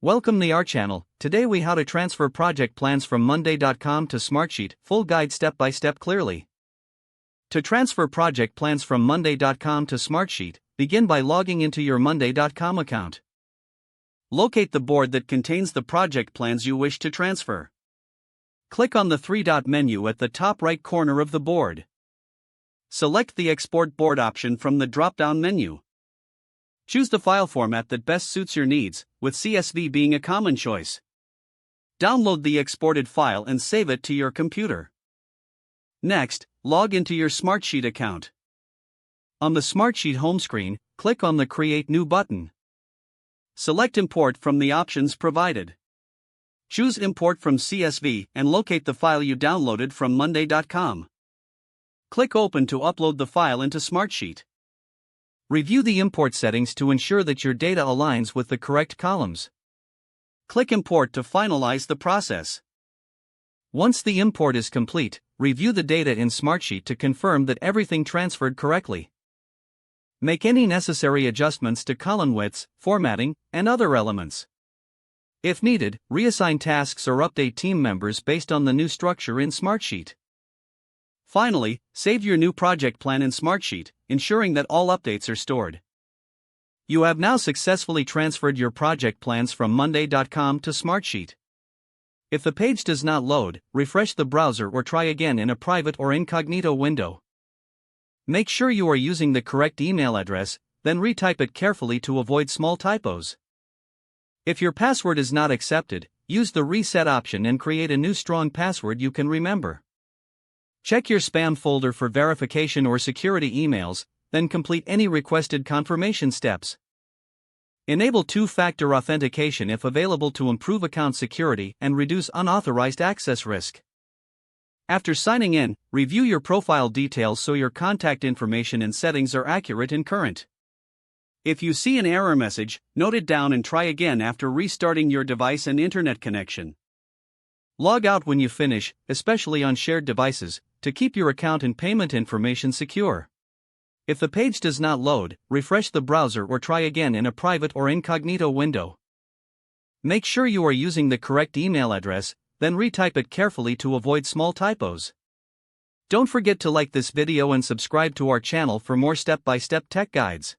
Welcome to our channel. Today we how to transfer project plans from monday.com to Smartsheet, full guide step by step clearly. To transfer project plans from monday.com to Smartsheet, begin by logging into your monday.com account. Locate the board that contains the project plans you wish to transfer. Click on the three-dot menu at the top right corner of the board. Select the Export Board option from the drop-down menu. Choose the file format that best suits your needs, with CSV being a common choice. Download the exported file and save it to your computer. Next, log into your Smartsheet account. On the Smartsheet home screen, click on the Create New button. Select Import from the options provided. Choose Import from CSV and locate the file you downloaded from monday.com. Click Open to upload the file into Smartsheet. Review the import settings to ensure that your data aligns with the correct columns. Click Import to finalize the process. Once the import is complete, review the data in Smartsheet to confirm that everything transferred correctly. Make any necessary adjustments to column widths, formatting, and other elements. If needed, reassign tasks or update team members based on the new structure in Smartsheet. Finally, save your new project plan in Smartsheet, ensuring that all updates are stored. You have now successfully transferred your project plans from monday.com to Smartsheet. If the page does not load, refresh the browser or try again in a private or incognito window. Make sure you are using the correct email address, then retype it carefully to avoid small typos. If your password is not accepted, use the reset option and create a new strong password you can remember. Check your spam folder for verification or security emails, then complete any requested confirmation steps. Enable two-factor authentication if available to improve account security and reduce unauthorized access risk. After signing in, review your profile details so your contact information and settings are accurate and current. If you see an error message, note it down and try again after restarting your device and internet connection. Log out when you finish, especially on shared devices, to keep your account and payment information secure. If the page does not load, refresh the browser or try again in a private or incognito window. Make sure you are using the correct email address, then retype it carefully to avoid small typos. Don't forget to like this video and subscribe to our channel for more step-by-step tech guides.